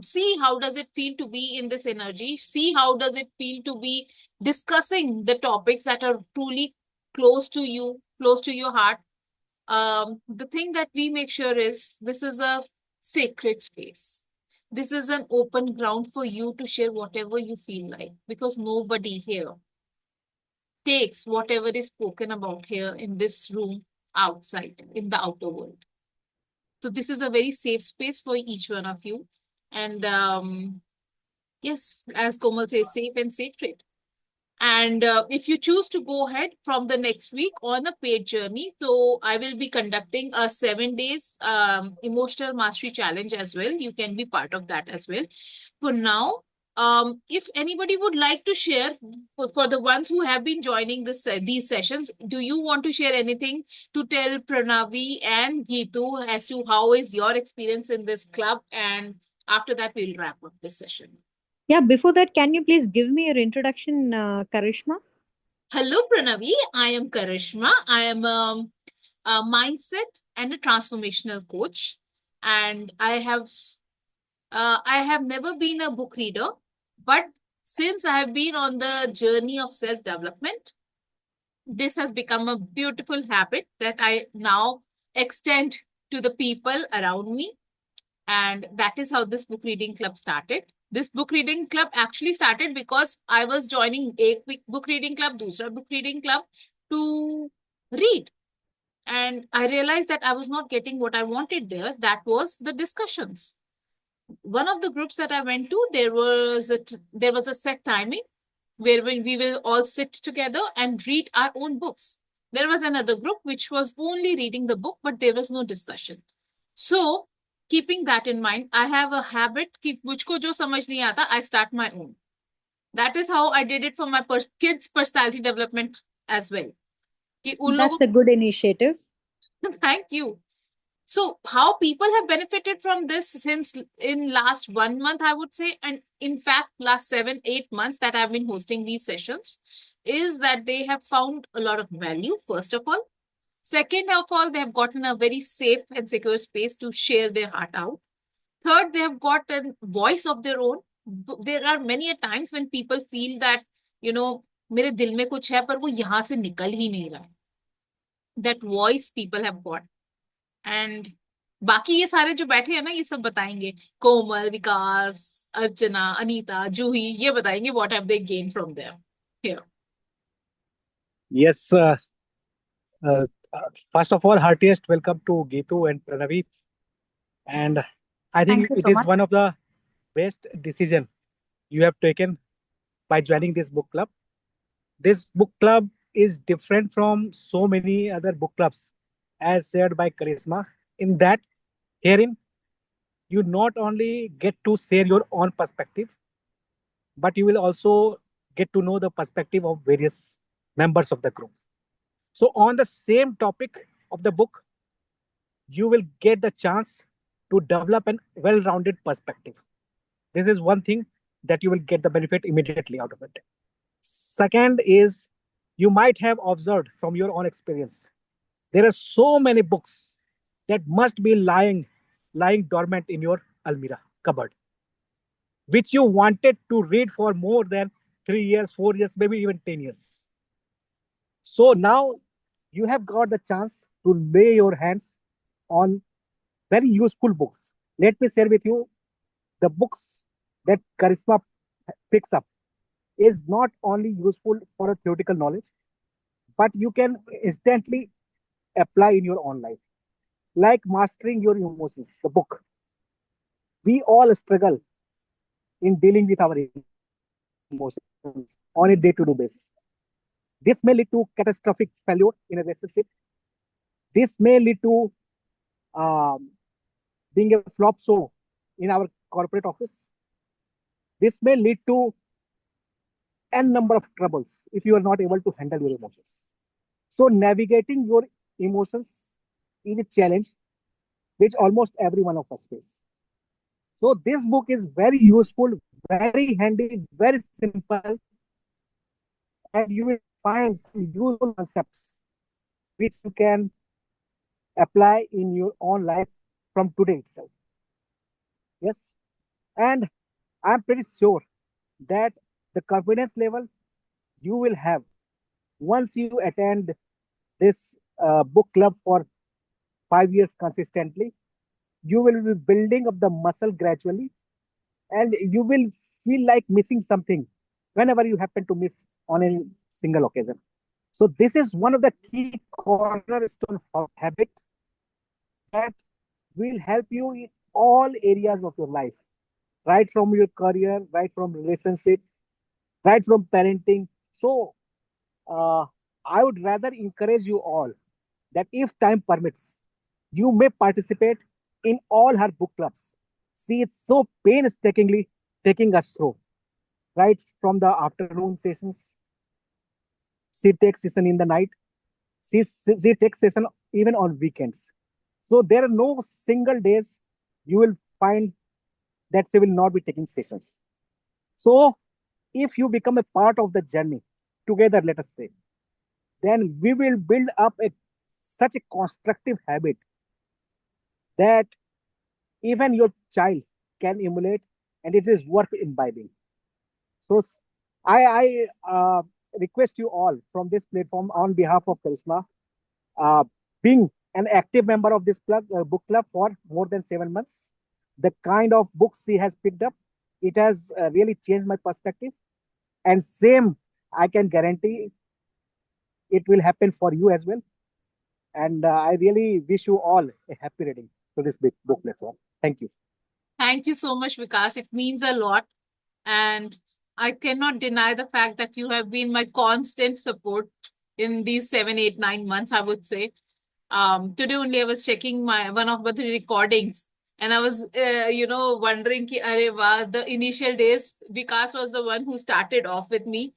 [SPEAKER 1] see how does it feel to be in this energy, see how does it feel to be discussing the topics that are truly close to you, close to your heart. The thing that we make sure is this is a sacred space. This is an open ground for you to share whatever you feel like, because nobody here takes whatever is spoken about here in this room outside, in the outer world. So this is a very safe space for each one of you. And yes, as Komal says, safe and sacred. And if you choose to go ahead from the next week on a paid journey, so I will be conducting a 7 days emotional mastery challenge as well. You can be part of that as well. For now, if anybody would like to share for the ones who have been joining these sessions, do you want to share anything to tell Pranavi and Geetu as to how is your experience in this club? And after that, we'll wrap up this session.
[SPEAKER 7] Yeah, before that, can you please give me your introduction, Karishma?
[SPEAKER 1] Hello, Pranavi. I am Karishma. I am a mindset and a transformational coach. And I have never been a book reader, but since I have been on the journey of self-development, This has become a beautiful habit that I now extend to the people around me. And that is how this book reading club started. This book reading club actually started because I was joining a book reading club, दूसरा book reading club to read. And I realized that I was not getting what I wanted there. That was the discussions. One of the groups that I went to, there was a set timing where we will all sit together and read our own books. There was another group which was only reading the book, but there was no discussion. So, keeping that in mind, I have a habit कि मुझको जो समझ नहीं आता, I start my own. That is how I did it for my kids' personality development as well. कि उन
[SPEAKER 7] That's
[SPEAKER 1] लोगों
[SPEAKER 7] a good initiative.
[SPEAKER 1] Thank you. So how people have benefited from this since in last 1 month, I would say, and in fact, last 7-8 months that I've been hosting these sessions, is that they have found a lot of value, first of all. Second of all, they have gotten a very safe and secure space to share their heart out. Third, they have got a voice of their own. There are many a times when people feel that, मेरे दिल में कुछ है पर वो यहाँ से निकल ही नहीं रहा है. That voice people have got. And बाकी ये सारे जो बैठे हैं ना, ये सब बताएंगे. कोमल, विकास, अर्चना, अनीता, जूही, ये बताएंगे what have they gain from there here.
[SPEAKER 4] Yes, first of all, heartiest welcome to Geetu and Pranavi. And I
[SPEAKER 7] Thank
[SPEAKER 4] think
[SPEAKER 7] you
[SPEAKER 4] it
[SPEAKER 7] so
[SPEAKER 4] is
[SPEAKER 7] much.
[SPEAKER 4] one of the best decision you have taken by joining this book club. This book club is different from so many other book clubs, as said by Charisma. In that, herein, you not only get to share your own perspective, but you will also get to know the perspective of various members of the group. So, on the same topic of the book, you will get the chance to develop an well-rounded perspective. This is one thing that you will get the benefit immediately out of it. Second is, you might have observed from your own experience, there are so many books that must be lying dormant in your almirah cupboard, which you wanted to read for more than 3 years, 4 years, maybe even 10 years. So now you have got the chance to lay your hands on very useful books. Let me share with you the books that Charisma picks up is not only useful for a theoretical knowledge, but you can instantly apply in your own life. Like Mastering Your Emotions, the book. We all struggle in dealing with our emotions on a day-to-day basis. This may lead to catastrophic failure in a relationship. This may lead to being a flop show in our corporate office. This may lead to n number of troubles if you are not able to handle your emotions. So navigating your emotions is a challenge which almost every one of us face. So this book is very useful, very handy, very simple, and you will find some useful concepts which you can apply in your own life from today itself. Yes, and I'm pretty sure that the confidence level you will have once you attend this book club for 5 years consistently, you will be building up the muscle gradually, and you will feel like missing something whenever you happen to miss on a single occasion. So this is one of the key cornerstone of habit that will help you in all areas of your life, right from your career, right from relationship, right from parenting. So I would rather encourage you all that if time permits, you may participate in all her book clubs. She is so painstakingly taking us through, right from the afternoon sessions. She takes session in the night. She takes session even on weekends. So there are no single days you will find that she will not be taking sessions. So if you become a part of the journey together, let us say, then we will build up such a constructive habit that even your child can emulate, and it is worth imbibing. So I request you all from this platform on behalf of Karishma, being an active member of this book club for more than 7 months, the kind of books she has picked up, it has really changed my perspective. And same, I can guarantee it will happen for you as well. And I really wish you all a happy reading to this big book platform. Thank you.
[SPEAKER 1] Thank you so much, Vikas. It means a lot. And I cannot deny the fact that you have been my constant support in these 7, 8, 9 months, I would say. Today only I was checking one of the recordings, and I was, wondering ki, Arey wah, the initial days, Vikas was the one who started off with me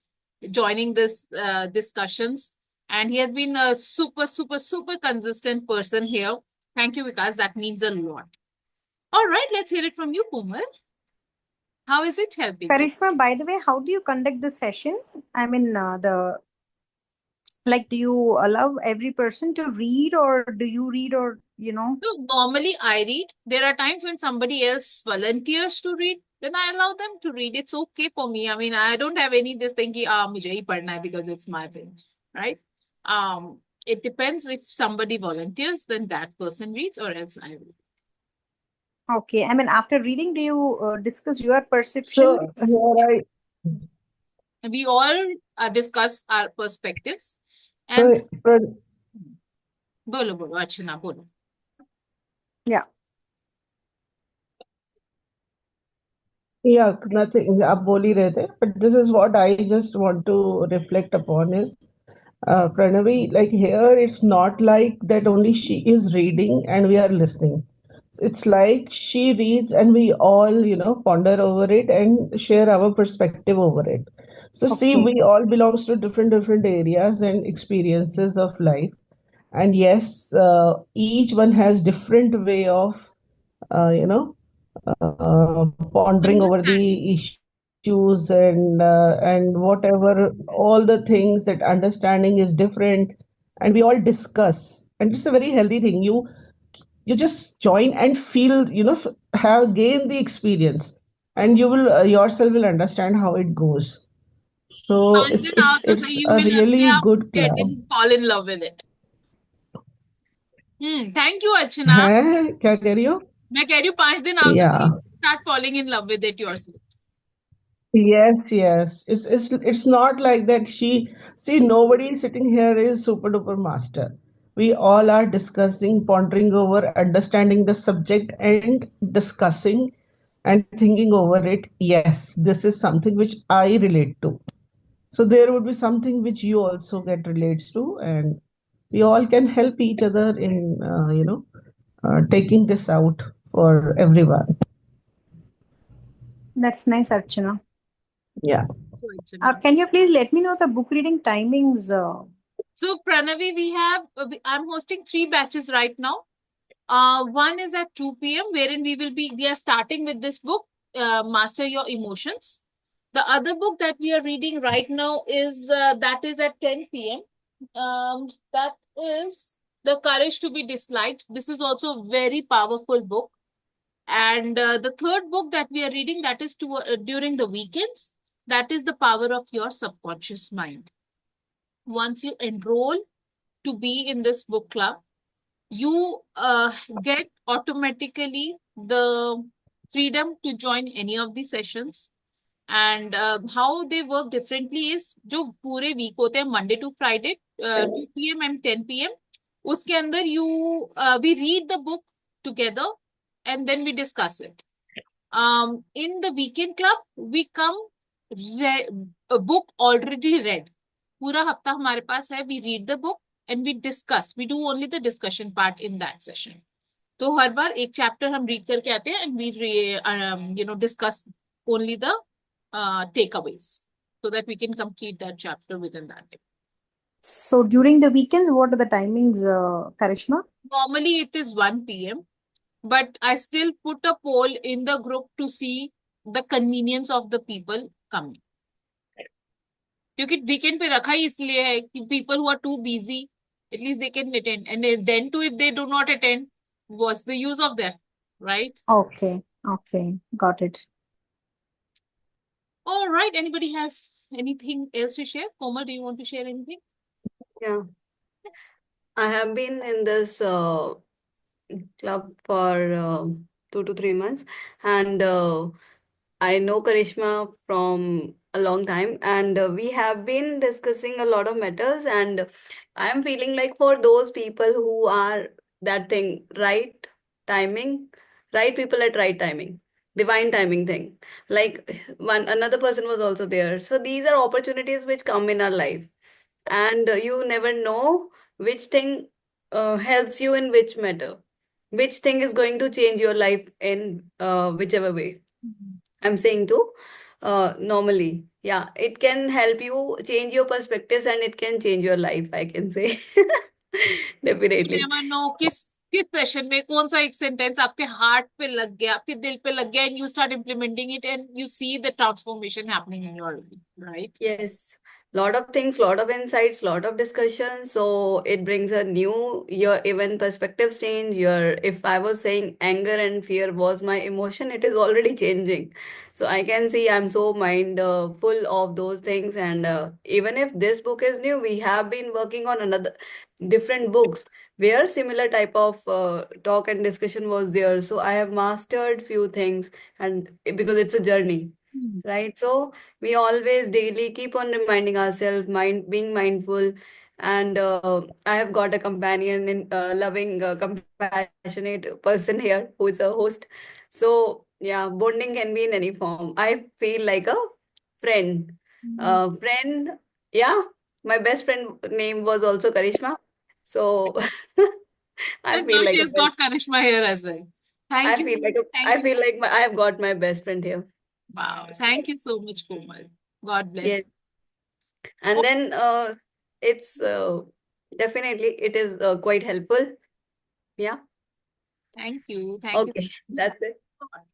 [SPEAKER 1] joining this discussions, and he has been a super, super, super consistent person here. Thank you, Vikas. That means a lot. All right, let's hear it from you, Komal. How is it helping you?
[SPEAKER 7] Karishma, by the way, how do you conduct the session? I mean, do you allow every person to read, or do you read, or
[SPEAKER 1] So normally I read. There are times when somebody else volunteers to read, then I allow them to read. It's okay for me. I mean, I don't have any this thing ki mujhe hi padhna hai because it's my thing, right? It depends. If somebody volunteers, then that person reads, or else I read.
[SPEAKER 7] Okay. I mean, after reading, do you discuss your
[SPEAKER 2] So
[SPEAKER 7] perceptions?
[SPEAKER 2] here
[SPEAKER 1] We all discuss our perspectives.
[SPEAKER 2] so
[SPEAKER 1] And
[SPEAKER 2] Pran-
[SPEAKER 1] bolo, Archana, bolo.
[SPEAKER 7] Yeah.
[SPEAKER 2] yeah, nothing. आप बोल ही रहे थे, but this is what I just want to reflect upon is, Pranavi, like here, it's not like that only she is reading and we are listening. It's like she reads and we all, ponder over it and share our perspective over it. So see,
[SPEAKER 7] Okay.
[SPEAKER 2] we all belongs to different areas and experiences of life. And yes, each one has different way of, pondering over
[SPEAKER 1] Understand.
[SPEAKER 2] the issues and whatever, all the things that understanding is different, and we all discuss, and it's a very healthy thing. You just join and feel, have gain the experience, and you will yourself will understand how it goes. So
[SPEAKER 1] 5
[SPEAKER 2] it's
[SPEAKER 1] दिन आओ
[SPEAKER 2] it's
[SPEAKER 1] तो
[SPEAKER 2] it's
[SPEAKER 1] सही
[SPEAKER 2] a
[SPEAKER 1] में लग के
[SPEAKER 2] really
[SPEAKER 1] आप
[SPEAKER 2] good
[SPEAKER 1] get
[SPEAKER 2] club.
[SPEAKER 1] in, fall in love with it. Thank you, Archana.
[SPEAKER 2] है क्या कह रही हो?
[SPEAKER 1] मैं कह रही हूँ 5 दिन आओ तो
[SPEAKER 2] Yeah.
[SPEAKER 1] सही, start falling in love with it yourself.
[SPEAKER 2] Yes, yes. It's not like that. See, nobody sitting here is super duper master. We all are discussing, pondering over, understanding the subject and discussing and thinking over it. Yes, this is something which I relate to. So there would be something which you also get relates to, and we all can help each other in, taking this out for everyone.
[SPEAKER 7] That's nice, Archana.
[SPEAKER 2] Yeah.
[SPEAKER 1] So, Archana.
[SPEAKER 7] Can you please let me know the book reading timings?
[SPEAKER 1] So, Pranavi, I'm hosting 3 batches right now. One is at 2 p.m. wherein we are starting with this book, Master Your Emotions. The other book that we are reading right now is that is at 10 p.m. That is The Courage to Be Disliked. This is also a very powerful book. And the third book that we are reading, that is during the weekends, that is The Power of Your Subconscious Mind. Once you enroll to be in this book club, you get automatically the freedom to join any of the sessions. And how they work differently is, जो पूरे week होते हैं Monday to Friday, 2 p.m. and 10 p.m. उसके अंदर we read the book together and then we discuss it. In the weekend club, we come a book already read. पूरा हफ्ता हमारे पास है. We read the book and we discuss. We do only the discussion part in that session. तो हर बार एक chapter हम read करके आते हैं and we discuss only the takeaways so that we can complete that chapter within that day.
[SPEAKER 7] So during the weekends, what are the timings, Karishma?
[SPEAKER 1] Normally it is 1 p.m. but I still put a poll in the group to see the convenience of the people coming. क्योंकि weekend पे रखा ही इसलिए है कि people who are too busy, at least they can attend. And then too, if they do not attend, what's the use of that, right?
[SPEAKER 7] Okay, got it.
[SPEAKER 1] All right. Anybody has anything else to share? Komal, do you want to share anything?
[SPEAKER 5] Yeah, I have been in this club for 2 to 3 months, and I know Karishma from a long time, and we have been discussing a lot of matters. And I am feeling like for those people who are that thing, right timing, right people at right timing, divine timing thing. Like one another person was also there. So these are opportunities which come in our life, and you never know which thing helps you in which matter, which thing is going to change your life in whichever way. I'm saying to normally, yeah, it can help you change your perspectives and it can change your life, I can say.
[SPEAKER 1] You
[SPEAKER 5] Definitely.
[SPEAKER 1] never know किस session में कौन सा एक sentence आपके heart पे लग गया, आपके दिल पे लग गया, and you start implementing it and you see the transformation happening in your life, right?
[SPEAKER 5] Yes, lot of things, lot of insights, lot of discussion. So it brings a new your even perspectives change. Your if I was saying anger and fear was my emotion, it is already changing. So I can see I'm so mind full of those things. And even if this book is new, we have been working on another different books where similar type of talk and discussion was there. So I have mastered few things, and because it's a journey, right? So we always daily keep on reminding ourselves, being mindful. And I have got a companion in loving, compassionate person here who is a host. So yeah, bonding can be in any form. I feel like a friend. Friend, yeah. My best friend name was also Karishma. So I
[SPEAKER 1] And now
[SPEAKER 5] feel like
[SPEAKER 1] she
[SPEAKER 5] a
[SPEAKER 1] has got Karishma here as well. Thank you. Thank
[SPEAKER 5] I
[SPEAKER 1] you.
[SPEAKER 5] feel like I have got my best friend here.
[SPEAKER 1] Wow. Thank you so much, Komal. God
[SPEAKER 5] Yes.
[SPEAKER 1] bless.
[SPEAKER 5] And then it's definitely it is quite helpful. Yeah.
[SPEAKER 1] Thank you. Thank you.
[SPEAKER 5] Okay, that's it.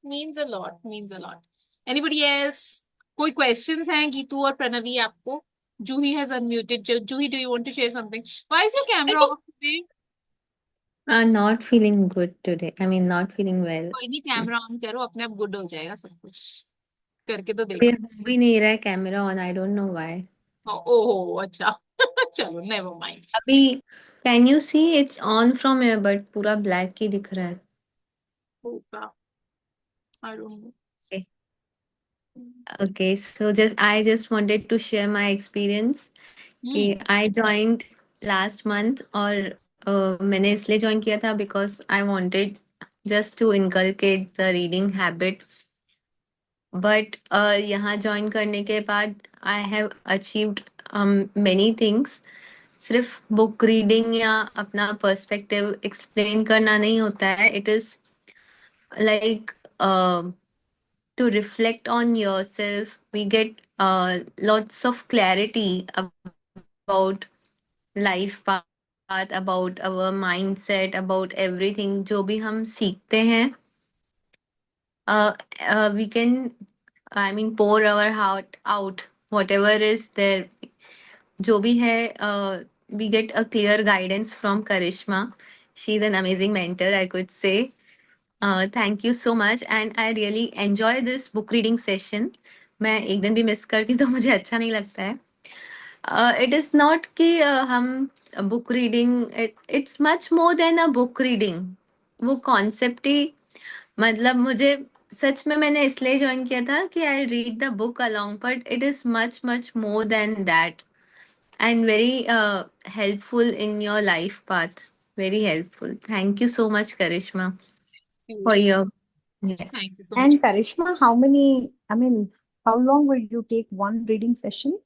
[SPEAKER 1] Means a lot. Means a lot. Anybody else? कोई questions हैं गीतू और प्रणवी आपको? Juhi has unmuted. Juhi, do you want to share something? Why is your camera off today?
[SPEAKER 8] I'm not feeling good today. I mean, not feeling well.
[SPEAKER 1] कोई नहीं, camera on करो, अपने आप good हो जाएगा सब कुछ. करके तो
[SPEAKER 8] ये
[SPEAKER 1] देखो.
[SPEAKER 8] हो भी नहीं रहा है camera on. I don't know why.
[SPEAKER 1] ओहो अच्छा. चलो नेवर माइंड.
[SPEAKER 8] अभी can you see it's on from here but पूरा ब्लैक ही दिख रहा है.
[SPEAKER 1] होगा. I don't know.
[SPEAKER 8] Okay, so I just wanted to share my experience कि I joined last month और मैंने इसलिए join किया था because I wanted just to inculcate the reading habit. But यहाँ join करने के बाद I have achieved many things. सिर्फ बुक रीडिंग या अपना पर्सपेक्टिव एक्सप्लेन करना नहीं होता है. It is like to reflect on yourself. We get lots of clarity about life path, about our mindset, about everything. जो भी हम सीखते हैं, we can, I mean, pour our heart out, whatever is there. जो भी है, we get a clear guidance from Karishma. She's an amazing mentor, I could say. Thank you so much and I really enjoy this book reading session. मैं एक दिन भी miss करती तो मुझे अच्छा नहीं लगता है. It is not कि हम book reading, it's much more than a book reading. वो कॉन्सेप्ट ही, मतलब मुझे सच में मैंने इसलिए ज्वाइन किया था कि I read the book along, but it is much much more than that and very helpful in your life path. Very helpful. Thank you so much, Karishma, for your. Yeah.
[SPEAKER 1] Thank you so much.
[SPEAKER 7] And Karishma, how long will you take one reading session?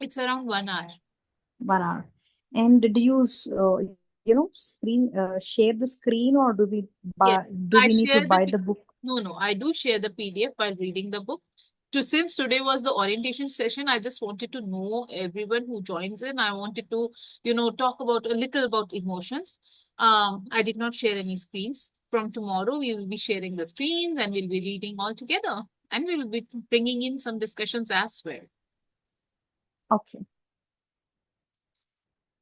[SPEAKER 1] It's around 1 hour.
[SPEAKER 7] 1 hour. And did you, share the screen, or do we
[SPEAKER 1] Yes,
[SPEAKER 7] do
[SPEAKER 1] I
[SPEAKER 7] we need to
[SPEAKER 1] share
[SPEAKER 7] buy
[SPEAKER 1] the
[SPEAKER 7] the book?
[SPEAKER 1] No, I do share the PDF while reading the book. Since today was the orientation session, I just wanted to know everyone who joins in. I wanted to, talk about a little about emotions. I did not share any screens. From tomorrow, we will be sharing the screens and we'll be reading all together. And we will be bringing in some discussions as well.
[SPEAKER 7] Okay.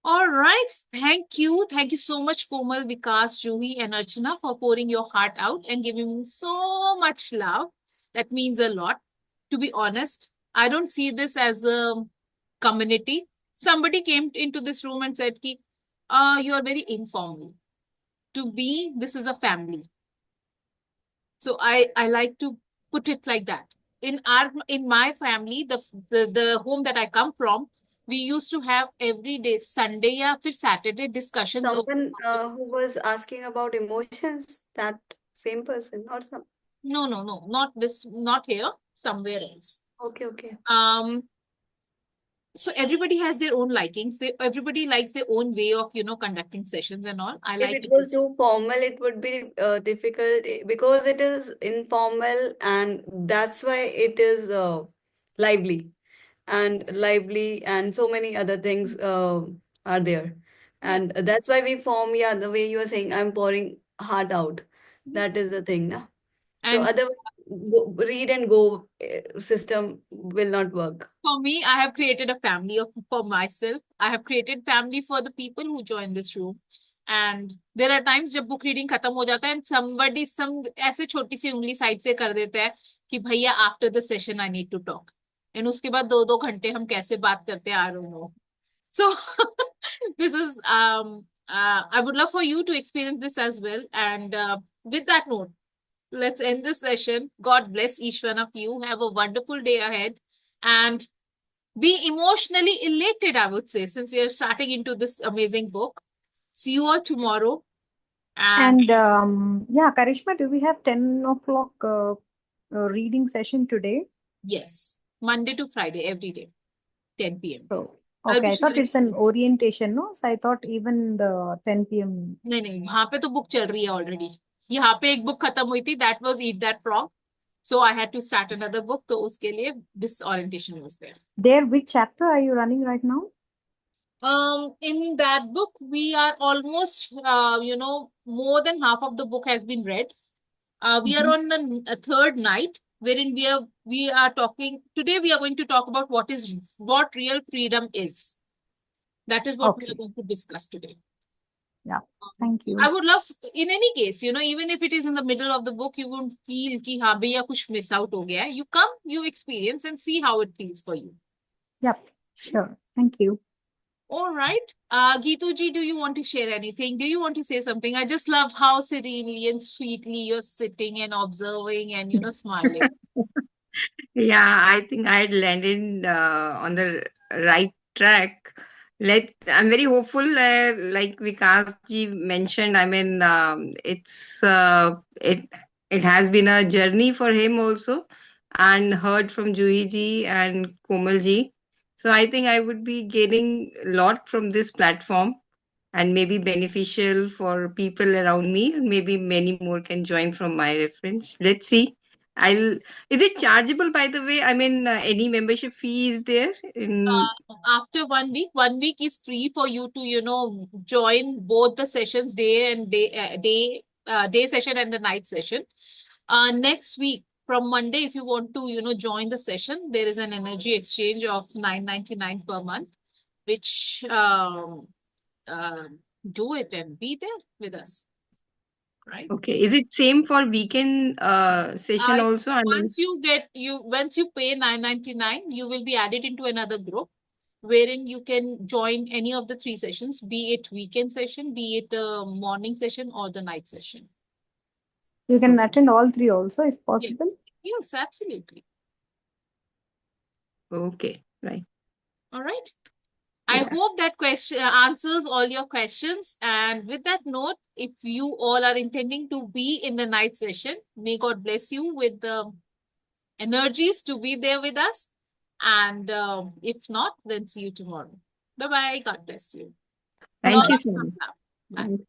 [SPEAKER 1] All right. Thank you. Thank you so much, Komal, Vikas, Juhi, and Archana for pouring your heart out and giving me so much love. That means a lot. To be honest, I don't see this as a community. Somebody came into this room and said, ki, you are very informal. To me, this is a family. So I like to put it like that. In my family, the home that I come from, we used to have every day Sunday या फिर Saturday discussions of
[SPEAKER 5] Someone who was asking about emotions, that same person or some.
[SPEAKER 1] no, not this, not here, somewhere else.
[SPEAKER 5] Okay.
[SPEAKER 1] So everybody has their own likings. Everybody likes their own way of, conducting sessions and all. I
[SPEAKER 5] If
[SPEAKER 1] like
[SPEAKER 5] it
[SPEAKER 1] it
[SPEAKER 5] was
[SPEAKER 1] this.
[SPEAKER 5] too formal, it would be difficult because it is informal, and that's why it is lively and so many other things are there.
[SPEAKER 1] Yeah.
[SPEAKER 5] And that's why we form, yeah, the way you are saying, I'm pouring heart out. That is the thing, na? So
[SPEAKER 1] And
[SPEAKER 5] otherwise, read and go system will not work.
[SPEAKER 1] for me, I have created a family for myself. I have created family for the people who join this room. And there are times जब book reading खत्म हो जाता है and somebody ऐसे छोटी सी उंगली side से कर देता है कि भैया after the session I need to talk. And उसके बाद 2-2 घंटे हम कैसे बात करते हैं I don't know. So this is I would love for you to experience this as well. And with that note, let's end this session. God bless each one of you. Have a wonderful day ahead. And be emotionally elated, I would say, since we are starting into this amazing book. See you all tomorrow. And
[SPEAKER 7] Yeah, Karishma, do we have 10 o'clock reading session today?
[SPEAKER 1] yes, Monday to Friday, every day, 10 p.m.
[SPEAKER 7] So,
[SPEAKER 1] I'll
[SPEAKER 7] okay,
[SPEAKER 1] be
[SPEAKER 7] I thought
[SPEAKER 1] sharing.
[SPEAKER 7] it's an orientation, no? So I thought even the 10 p.m.
[SPEAKER 1] नहीं वहां पे तो book चल रही है already. यहाँ पे एक बुक खत्म हुई थी, that was Eat That Frog. So I had to start another book. तो उसके लिए this orientation was there.
[SPEAKER 7] There, which chapter are you running right now?
[SPEAKER 1] In that book, we are almost, more than half of the book has been read. We are on a third night, wherein we are talking today. We are going to talk about what real freedom is. That is what we are
[SPEAKER 7] Okay.
[SPEAKER 1] going to discuss today.
[SPEAKER 7] Yeah, thank you.
[SPEAKER 1] I would love, in any case, even if it is in the middle of the book, you won't feel कि हाँ भैया कुछ miss out हो गया है. You come, you experience, and see how it feels for you.
[SPEAKER 7] Yep, sure. Thank you.
[SPEAKER 1] All right. Geetu ji, do you want to share anything? Do you want to say something? I just love how serenely and sweetly you're sitting and observing and, smiling.
[SPEAKER 6] Yeah, I think I had landed on the right track. I'm very hopeful. Like Vikas ji mentioned, I mean, it has been a journey for him also, and heard from Juhi ji and Komal ji. So I think I would be gaining a lot from this platform, and maybe beneficial for people around me, and maybe many more can join from my reference. Let's see. Is it chargeable, by the way? I mean, any membership fee is there in?
[SPEAKER 1] After 1 week is free for you to, join both the sessions, day session and the night session. Next week, from Monday, if you want to, join the session, there is an energy exchange of $9.99 per month, which do it and be there with us, right?
[SPEAKER 6] Okay. Is it same for weekend session also? I mean,
[SPEAKER 1] Once you pay $9.99, you will be added into another group wherein you can join any of the 3 sessions, be it weekend session, be it the morning session or the night session.
[SPEAKER 7] You can attend all 3 also if possible.
[SPEAKER 1] Yes, absolutely.
[SPEAKER 6] okay, right.
[SPEAKER 1] All right. I
[SPEAKER 7] Yeah.
[SPEAKER 1] hope that question answers all your questions. And with that note, if you all are intending to be in the night session, may God bless you with the energies to be there with us. And if not, then see you tomorrow. Bye-bye. God bless you.
[SPEAKER 6] Thank you
[SPEAKER 1] Lots
[SPEAKER 6] so
[SPEAKER 1] of
[SPEAKER 6] much.
[SPEAKER 1] love. Bye.